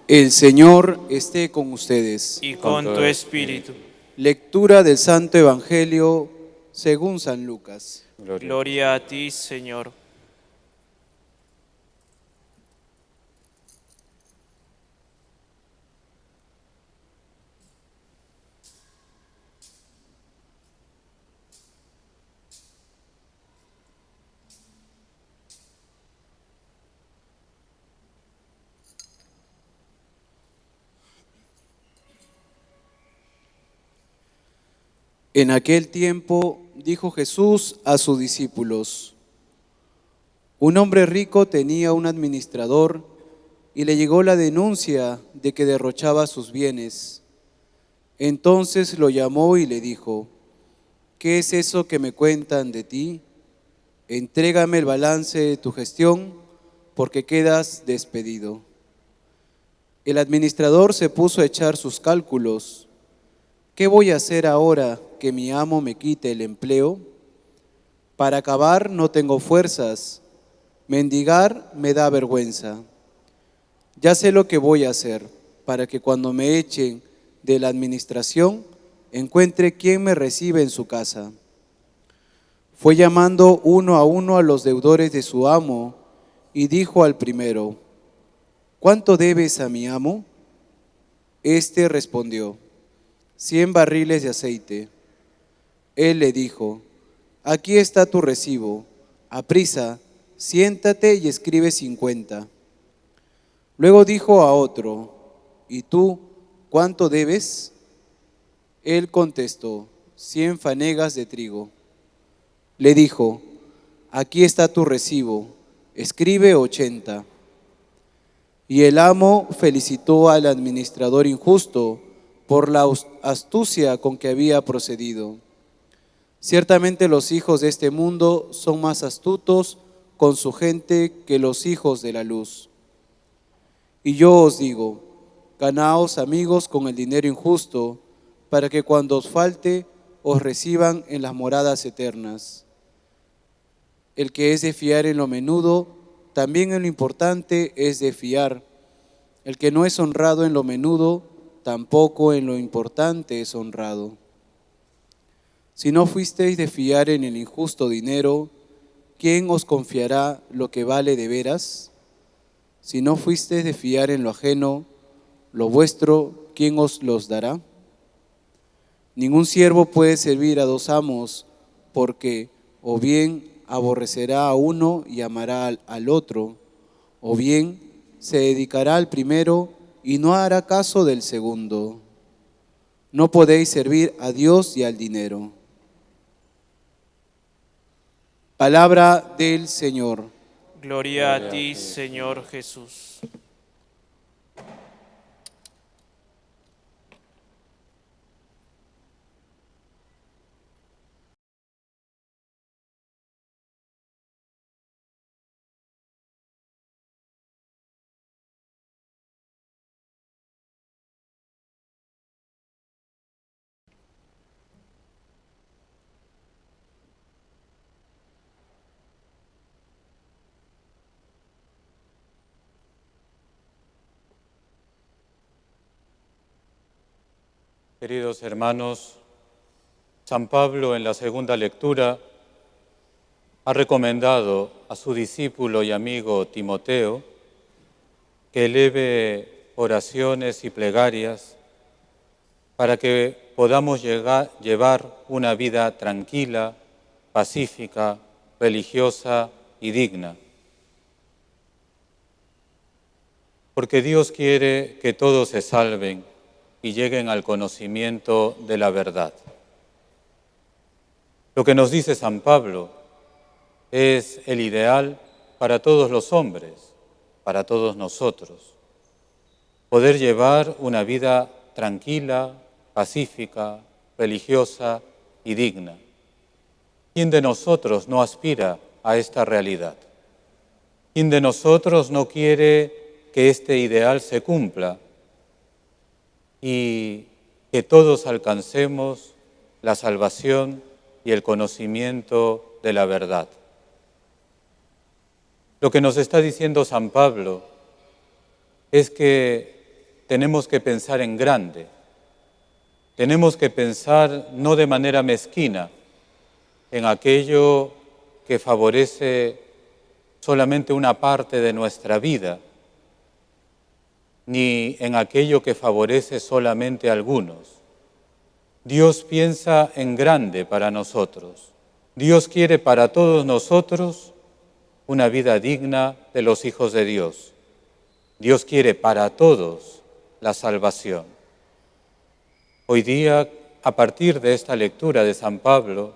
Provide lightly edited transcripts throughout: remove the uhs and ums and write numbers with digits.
El Señor esté con ustedes. Y con tu espíritu. Lectura del Santo Evangelio según San Lucas. Gloria a ti, Señor. En aquel tiempo dijo Jesús a sus discípulos: un hombre rico tenía un administrador y le llegó la denuncia de que derrochaba sus bienes. Entonces lo llamó y le dijo: ¿qué es eso que me cuentan de ti? Entrégame el balance de tu gestión, porque quedas despedido. El administrador se puso a echar sus cálculos. ¿Qué voy a hacer ahora que mi amo me quite el empleo? Para acabar no tengo fuerzas, mendigar me da vergüenza. Ya sé lo que voy a hacer para que cuando me echen de la administración encuentre quien me recibe en su casa. Fue llamando uno a uno a los deudores de su amo y dijo al primero: ¿cuánto debes a mi amo? Este respondió: 100 barriles de aceite. Él le dijo: aquí está tu recibo, aprisa, siéntate y escribe 50. Luego dijo a otro: ¿y tú cuánto debes? Él contestó: 100 fanegas de trigo. Le dijo: aquí está tu recibo, escribe 80. Y el amo felicitó al administrador injusto por la astucia con que había procedido. Ciertamente los hijos de este mundo son más astutos con su gente que los hijos de la luz. Y yo os digo: ganaos amigos con el dinero injusto, para que cuando os falte os reciban en las moradas eternas. El que es de fiar en lo menudo, también en lo importante es de fiar. El que no es honrado en lo menudo, tampoco en lo importante es honrado. Si no fuisteis de fiar en el injusto dinero, ¿quién os confiará lo que vale de veras? Si no fuisteis de fiar en lo ajeno, lo vuestro, ¿quién os los dará? Ningún siervo puede servir a dos amos, porque o bien aborrecerá a uno y amará al otro, o bien se dedicará al primero y no hará caso del segundo. No podéis servir a Dios y al dinero. Palabra del Señor. Gloria a ti, Señor Jesús. Queridos hermanos, San Pablo en la segunda lectura ha recomendado a su discípulo y amigo Timoteo que eleve oraciones y plegarias para que podamos llevar una vida tranquila, pacífica, religiosa y digna. Porque Dios quiere que todos se salven y lleguen al conocimiento de la verdad. Lo que nos dice San Pablo es el ideal para todos los hombres, para todos nosotros. Poder llevar una vida tranquila, pacífica, religiosa y digna. ¿Quién de nosotros no aspira a esta realidad? ¿Quién de nosotros no quiere que este ideal se cumpla y que todos alcancemos la salvación y el conocimiento de la verdad? Lo que nos está diciendo San Pablo es que tenemos que pensar en grande. Tenemos que pensar no de manera mezquina en aquello que favorece solamente una parte de nuestra vida, ni en aquello que favorece solamente a algunos. Dios piensa en grande para nosotros. Dios quiere para todos nosotros una vida digna de los hijos de Dios. Dios quiere para todos la salvación. Hoy día, a partir de esta lectura de San Pablo,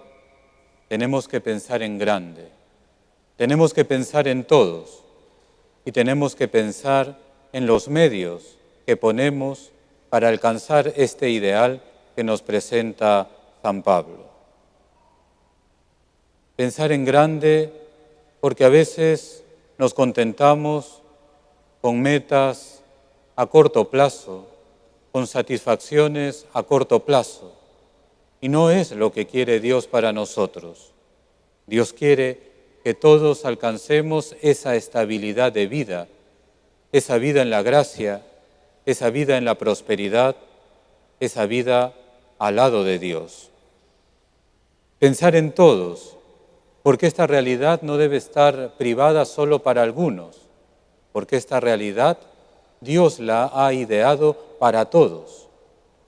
tenemos que pensar en grande. Tenemos que pensar en todos y tenemos que pensar en los medios que ponemos para alcanzar este ideal que nos presenta San Pablo. Pensar en grande porque a veces nos contentamos con metas a corto plazo, con satisfacciones a corto plazo. Y no es lo que quiere Dios para nosotros. Dios quiere que todos alcancemos esa estabilidad de vida, esa vida en la gracia, esa vida en la prosperidad, esa vida al lado de Dios. Pensar en todos, porque esta realidad no debe estar privada solo para algunos, porque esta realidad Dios la ha ideado para todos,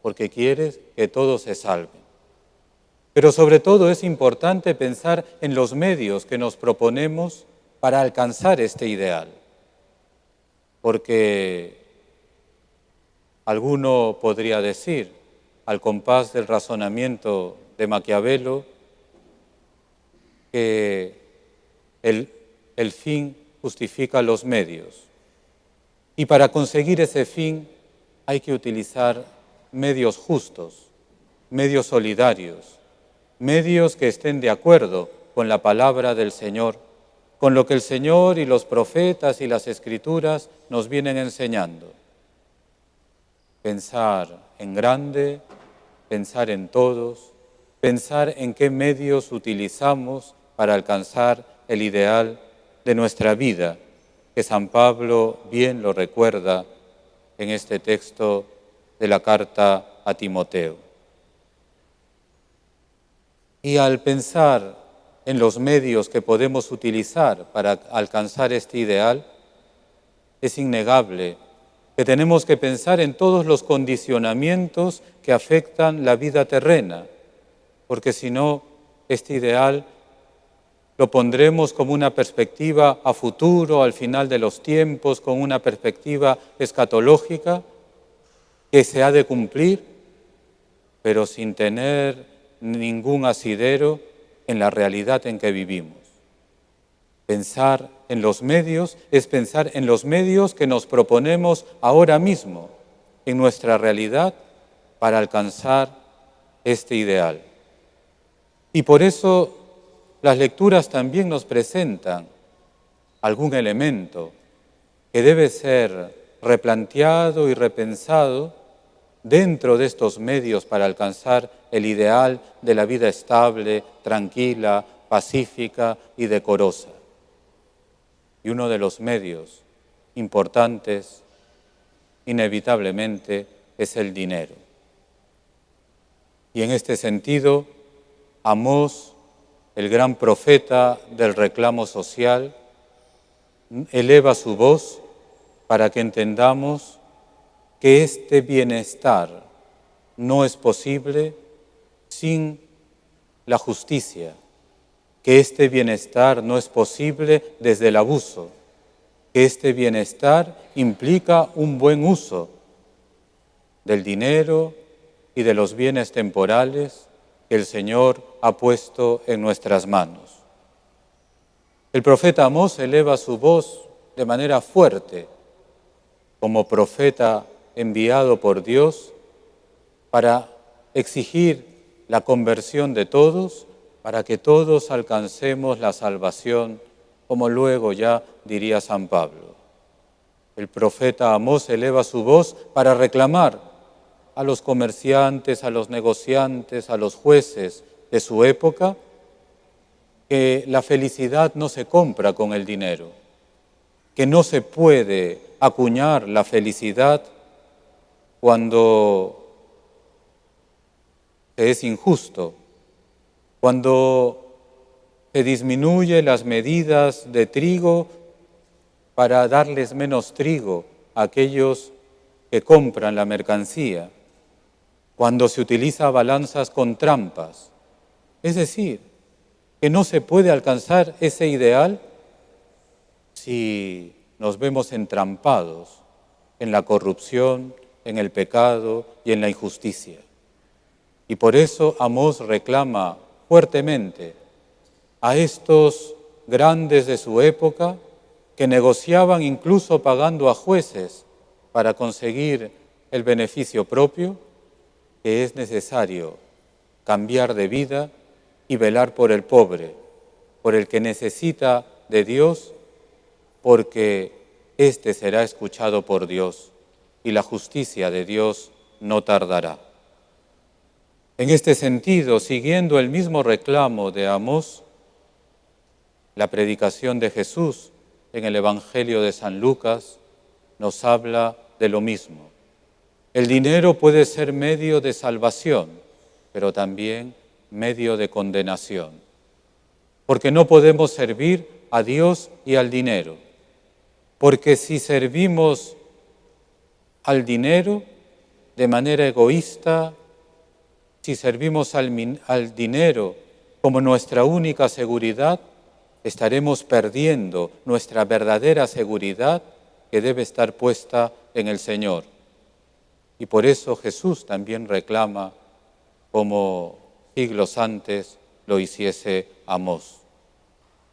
porque quiere que todos se salven. Pero sobre todo es importante pensar en los medios que nos proponemos para alcanzar este ideal, porque alguno podría decir, al compás del razonamiento de Maquiavelo, que el fin justifica los medios. Y para conseguir ese fin hay que utilizar medios justos, medios solidarios, medios que estén de acuerdo con la palabra del Señor, con lo que el Señor y los profetas y las Escrituras nos vienen enseñando. Pensar en grande, pensar en todos, pensar en qué medios utilizamos para alcanzar el ideal de nuestra vida, que San Pablo bien lo recuerda en este texto de la carta a Timoteo. Y al pensar en los medios que podemos utilizar para alcanzar este ideal, es innegable que tenemos que pensar en todos los condicionamientos que afectan la vida terrena, porque si no, este ideal lo pondremos como una perspectiva a futuro, al final de los tiempos, con una perspectiva escatológica que se ha de cumplir, pero sin tener ningún asidero en la realidad en que vivimos. Pensar en los medios es pensar en los medios que nos proponemos ahora mismo, en nuestra realidad, para alcanzar este ideal. Y por eso las lecturas también nos presentan algún elemento que debe ser replanteado y repensado dentro de estos medios para alcanzar el ideal de la vida estable, tranquila, pacífica y decorosa. Y uno de los medios importantes, inevitablemente, es el dinero. Y en este sentido, Amós, el gran profeta del reclamo social, eleva su voz para que entendamos que este bienestar no es posible sin la justicia, que este bienestar no es posible desde el abuso, que este bienestar implica un buen uso del dinero y de los bienes temporales que el Señor ha puesto en nuestras manos. El profeta Amós eleva su voz de manera fuerte como profeta enviado por Dios para exigir la conversión de todos, para que todos alcancemos la salvación, como luego ya diría San Pablo. El profeta Amós eleva su voz para reclamar a los comerciantes, a los negociantes, a los jueces de su época, que la felicidad no se compra con el dinero, que no se puede acuñar la felicidad cuando se es injusto, cuando se disminuye las medidas de trigo para darles menos trigo a aquellos que compran la mercancía, cuando se utiliza balanzas con trampas. Es decir, que no se puede alcanzar ese ideal si nos vemos entrampados en la corrupción, en el pecado y en la injusticia. Y por eso Amós reclama fuertemente a estos grandes de su época que negociaban incluso pagando a jueces para conseguir el beneficio propio, que es necesario cambiar de vida y velar por el pobre, por el que necesita de Dios, porque éste será escuchado por Dios y la justicia de Dios no tardará. En este sentido, siguiendo el mismo reclamo de Amós, la predicación de Jesús en el Evangelio de San Lucas nos habla de lo mismo. El dinero puede ser medio de salvación, pero también medio de condenación, porque no podemos servir a Dios y al dinero, porque si servimos al dinero de manera egoísta, si servimos al dinero como nuestra única seguridad, estaremos perdiendo nuestra verdadera seguridad que debe estar puesta en el Señor. Y por eso Jesús también reclama, como siglos antes lo hiciese Amós.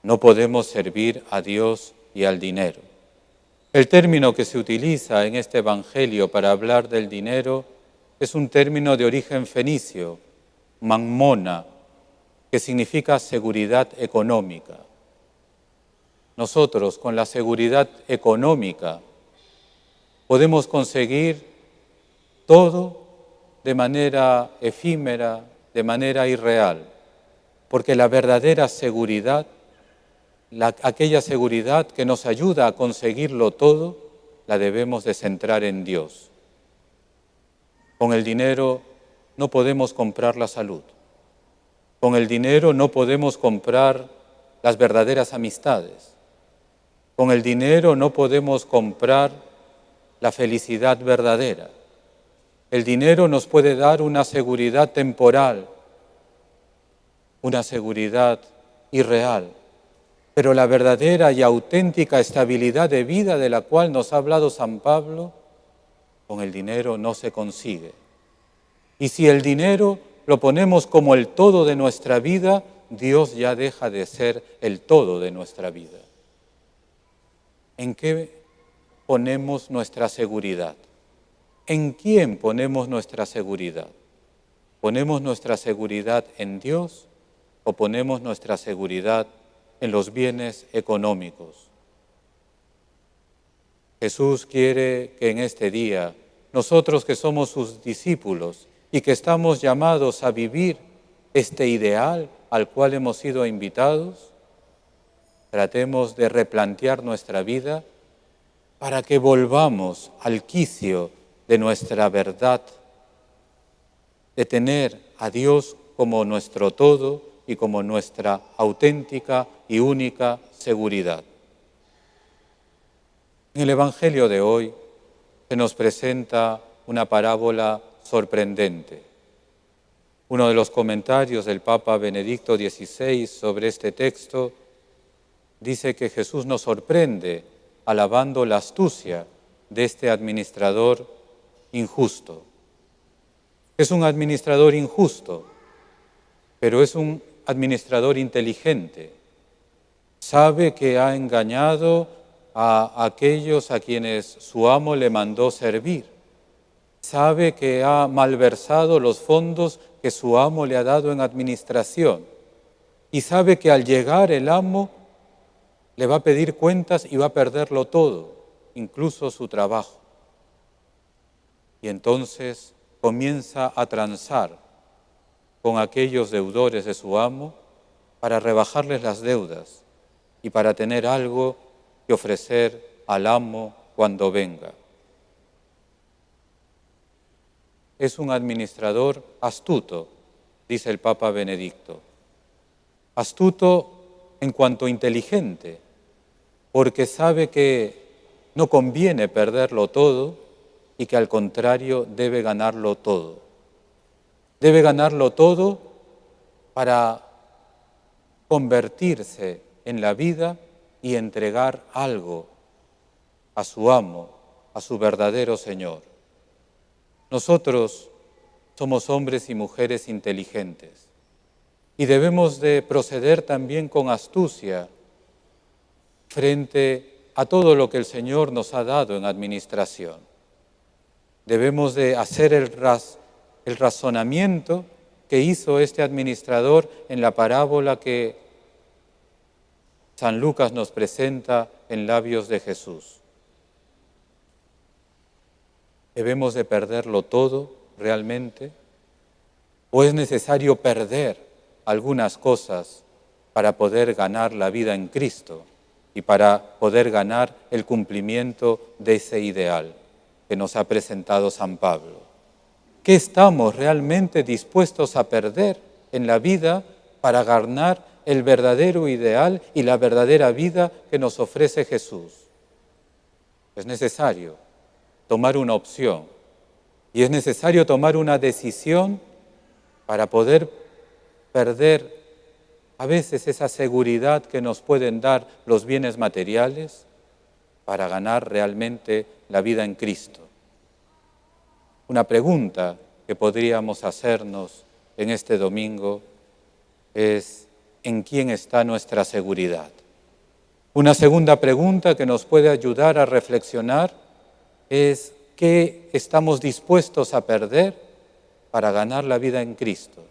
No podemos servir a Dios y al dinero. El término que se utiliza en este Evangelio para hablar del dinero es un término de origen fenicio, mammona, que significa seguridad económica. Nosotros, con la seguridad económica, podemos conseguir todo de manera efímera, de manera irreal, porque la verdadera seguridad, aquella seguridad que nos ayuda a conseguirlo todo, la debemos de centrar en Dios. Con el dinero no podemos comprar la salud. Con el dinero no podemos comprar las verdaderas amistades. Con el dinero no podemos comprar la felicidad verdadera. El dinero nos puede dar una seguridad temporal, una seguridad irreal, pero la verdadera y auténtica estabilidad de vida de la cual nos ha hablado San Pablo, con el dinero no se consigue. Y si el dinero lo ponemos como el todo de nuestra vida, Dios ya deja de ser el todo de nuestra vida. ¿En qué ponemos nuestra seguridad? ¿En quién ponemos nuestra seguridad? ¿Ponemos nuestra seguridad en Dios o ponemos nuestra seguridad en los bienes económicos? Jesús quiere que en este día, nosotros que somos sus discípulos y que estamos llamados a vivir este ideal al cual hemos sido invitados, tratemos de replantear nuestra vida para que volvamos al quicio de nuestra verdad, de tener a Dios como nuestro todo y como nuestra auténtica y única seguridad. En el Evangelio de hoy se nos presenta una parábola sorprendente. Uno de los comentarios del Papa Benedicto XVI sobre este texto dice que Jesús nos sorprende alabando la astucia de este administrador injusto. Es un administrador injusto, pero es un administrador inteligente. Sabe que ha engañado a aquellos a quienes su amo le mandó servir. Sabe que ha malversado los fondos que su amo le ha dado en administración. Y sabe que al llegar el amo le va a pedir cuentas y va a perderlo todo, incluso su trabajo. Y entonces comienza a transar con aquellos deudores de su amo para rebajarles las deudas y para tener algo que ofrecer al amo cuando venga. es un administrador astuto, dice el Papa Benedicto. Astuto en cuanto inteligente, porque sabe que no conviene perderlo todo y que al contrario debe ganarlo todo. Debe ganarlo todo para convertirse en la vida y entregar algo a su amo, a su verdadero Señor. Nosotros somos hombres y mujeres inteligentes y debemos de proceder también con astucia frente a todo lo que el Señor nos ha dado en administración. Debemos de hacer el razonamiento que hizo este administrador en la parábola que San Lucas nos presenta en labios de Jesús. ¿Debemos de perderlo todo realmente? ¿O es necesario perder algunas cosas para poder ganar la vida en Cristo y para poder ganar el cumplimiento de ese ideal que nos ha presentado San Pablo? ¿Qué estamos realmente dispuestos a perder en la vida para ganar el verdadero ideal y la verdadera vida que nos ofrece Jesús? Es necesario tomar una opción y es necesario tomar una decisión para poder perder a veces esa seguridad que nos pueden dar los bienes materiales para ganar realmente la vida en Cristo. Una pregunta que podríamos hacernos en este domingo es: ¿en quién está nuestra seguridad? Una segunda pregunta que nos puede ayudar a reflexionar es: ¿qué estamos dispuestos a perder para ganar la vida en Cristo?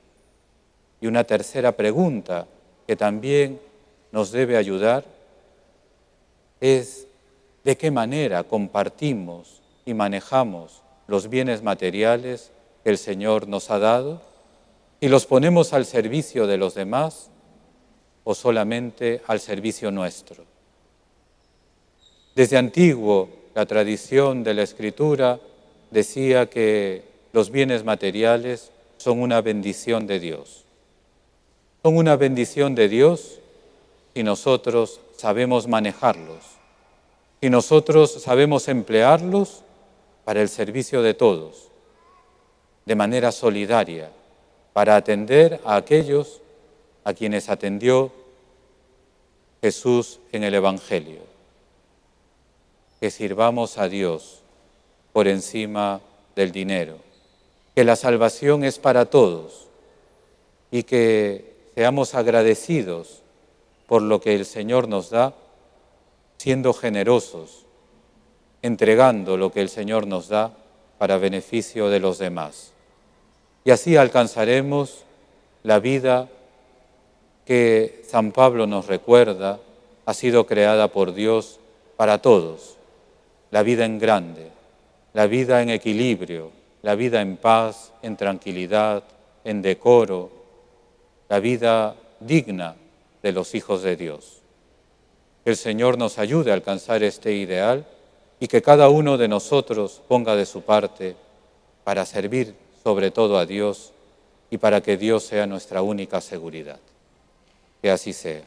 Y una tercera pregunta que también nos debe ayudar es: ¿de qué manera compartimos y manejamos los bienes materiales que el Señor nos ha dado? ¿Y los ponemos al servicio de los demás o solamente al servicio nuestro? Desde antiguo, la tradición de la Escritura decía que los bienes materiales son una bendición de Dios. Son una bendición de Dios si nosotros sabemos manejarlos, si nosotros sabemos emplearlos para el servicio de todos, de manera solidaria, para atender a aquellos a quienes atendió Jesús en el Evangelio. Que sirvamos a Dios por encima del dinero, que la salvación es para todos y que seamos agradecidos por lo que el Señor nos da, siendo generosos, entregando lo que el Señor nos da para beneficio de los demás. Y así alcanzaremos la vida que San Pablo nos recuerda, ha sido creada por Dios para todos. La vida en grande, la vida en equilibrio, la vida en paz, en tranquilidad, en decoro, la vida digna de los hijos de Dios. Que el Señor nos ayude a alcanzar este ideal y que cada uno de nosotros ponga de su parte para servir sobre todo a Dios y para que Dios sea nuestra única seguridad. Que así sea.